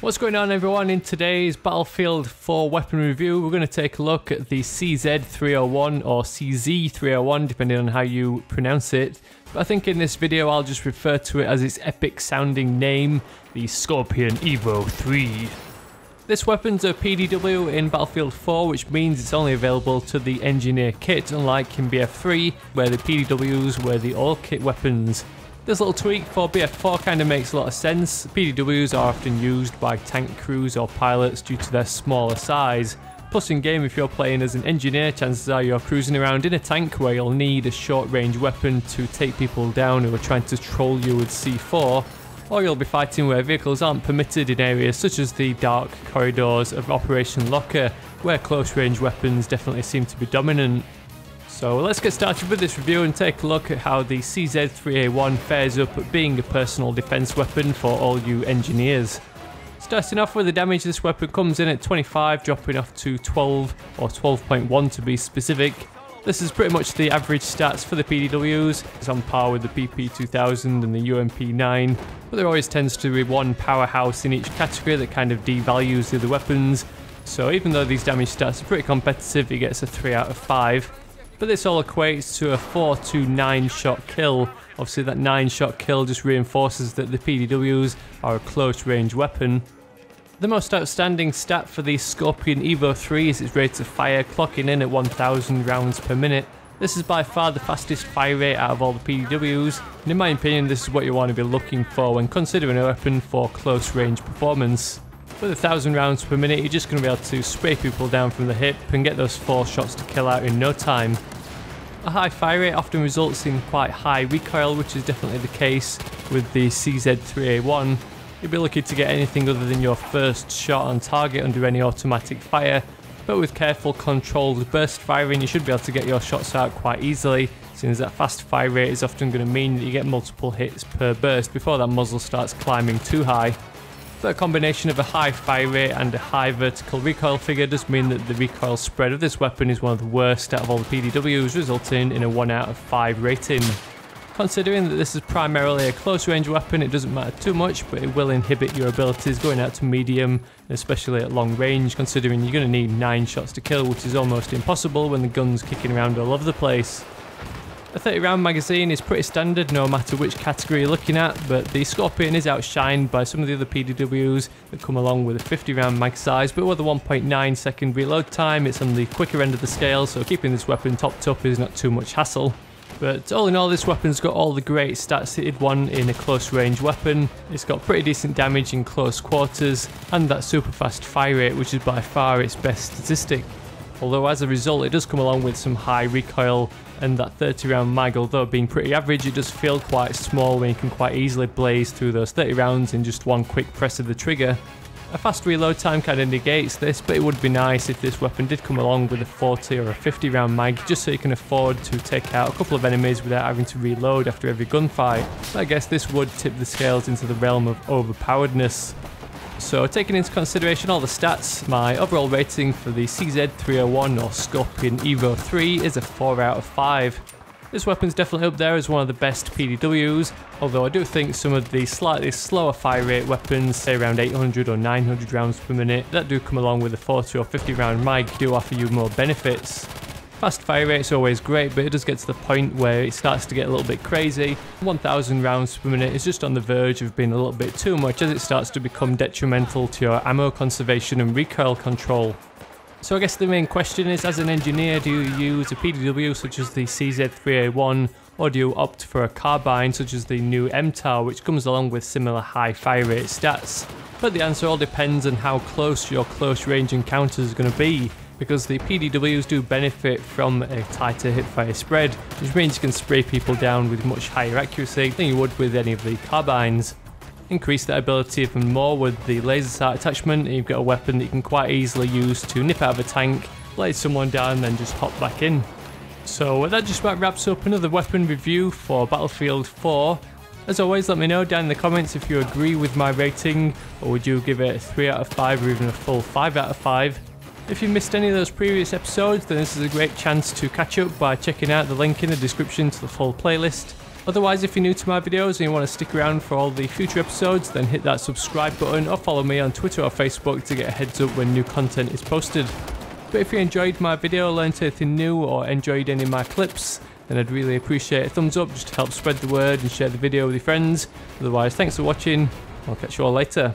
What's going on, everyone? In today's Battlefield 4 weapon review, we're going to take a look at the CZ-3A1 or CZ-3A1 depending on how you pronounce it. But I think in this video I'll just refer to it as its epic sounding name, the Scorpion Evo 3. This weapon's a PDW in Battlefield 4, which means it's only available to the engineer kit, unlike in BF3 where the PDWs were the all kit weapons. This little tweak for BF4 kind of makes a lot of sense. PDWs are often used by tank crews or pilots due to their smaller size. Plus in game, if you're playing as an engineer, chances are you're cruising around in a tank where you'll need a short range weapon to take people down who are trying to troll you with C4. Or you'll be fighting where vehicles aren't permitted in areas such as the dark corridors of Operation Locker, where close range weapons definitely seem to be dominant. So let's get started with this review and take a look at how the CZ-3A1 fares up at being a personal defense weapon for all you engineers. Starting off with the damage, this weapon comes in at 25, dropping off to 12 or 12.1 to be specific. This is pretty much the average stats for the PDWs. It's on par with the PP2000 and the UMP9, but there always tends to be one powerhouse in each category that kind of devalues the other weapons. So even though these damage stats are pretty competitive, it gets a 3 out of 5. But this all equates to a 4 to 9 shot kill. Obviously that 9 shot kill just reinforces that the PDWs are a close range weapon. The most outstanding stat for the Scorpion Evo 3 is its rate of fire, clocking in at 1000 rounds per minute. This is by far the fastest fire rate out of all the PDWs, and in my opinion this is what you want to be looking for when considering a weapon for close range performance. With 1000 rounds per minute, you're just going to be able to spray people down from the hip and get those 4 shots to kill out in no time. A high fire rate often results in quite high recoil, which is definitely the case with the CZ-3A1. You'll be lucky to get anything other than your first shot on target under any automatic fire, but with careful controlled burst firing you should be able to get your shots out quite easily, since that fast fire rate is often going to mean that you get multiple hits per burst before that muzzle starts climbing too high. But a combination of a high fire rate and a high vertical recoil figure does mean that the recoil spread of this weapon is one of the worst out of all the PDWs, resulting in a 1 out of 5 rating. Considering that this is primarily a close range weapon, it doesn't matter too much, but it will inhibit your abilities going out to medium, especially at long range, considering you're going to need 9 shots to kill, which is almost impossible when the gun's kicking around all over the place. A 30 round magazine is pretty standard no matter which category you're looking at, but the Scorpion is outshined by some of the other PDWs that come along with a 50 round mag size, but with a 1.9 second reload time it's on the quicker end of the scale, so keeping this weapon topped up is not too much hassle. But all in all, this weapon's got all the great stats that you'd want in a close range weapon. It's got pretty decent damage in close quarters and that super fast fire rate, which is by far its best statistic. Although as a result it does come along with some high recoil, and that 30 round mag, although being pretty average, it does feel quite small when you can quite easily blaze through those 30 rounds in just one quick press of the trigger. A fast reload time kind of negates this, but it would be nice if this weapon did come along with a 40 or a 50 round mag, just so you can afford to take out a couple of enemies without having to reload after every gunfight. I guess this would tip the scales into the realm of overpoweredness. So taking into consideration all the stats, my overall rating for the CZ-3A1 or Scorpion Evo 3 is a 4 out of 5. This weapon's definitely up there as one of the best PDWs, although I do think some of the slightly slower fire rate weapons, say around 800 or 900 rounds per minute, that do come along with a 40 or 50 round mag, do offer you more benefits. Fast fire rate's always great, but it does get to the point where it starts to get a little bit crazy. 1000 rounds per minute is just on the verge of being a little bit too much, as it starts to become detrimental to your ammo conservation and recoil control. So I guess the main question is, as an engineer, do you use a PDW such as the CZ-3A1, or do you opt for a carbine such as the new MTAR, which comes along with similar high fire rate stats? But the answer all depends on how close your close range encounters are going to be, because the PDWs do benefit from a tighter hipfire spread, which means you can spray people down with much higher accuracy than you would with any of the carbines. Increase that ability even more with the laser sight attachment, and you've got a weapon that you can quite easily use to nip out of a tank, blaze someone down and then just hop back in. So that just about wraps up another weapon review for Battlefield 4. As always, let me know down in the comments if you agree with my rating, or would you give it a 3 out of 5 or even a full 5 out of 5. If you missed any of those previous episodes, then this is a great chance to catch up by checking out the link in the description to the full playlist. Otherwise, if you're new to my videos and you want to stick around for all the future episodes, then hit that subscribe button or follow me on Twitter or Facebook to get a heads up when new content is posted. But if you enjoyed my video, learned anything new, or enjoyed any of my clips, then I'd really appreciate a thumbs up just to help spread the word and share the video with your friends. Otherwise, thanks for watching. I'll catch you all later.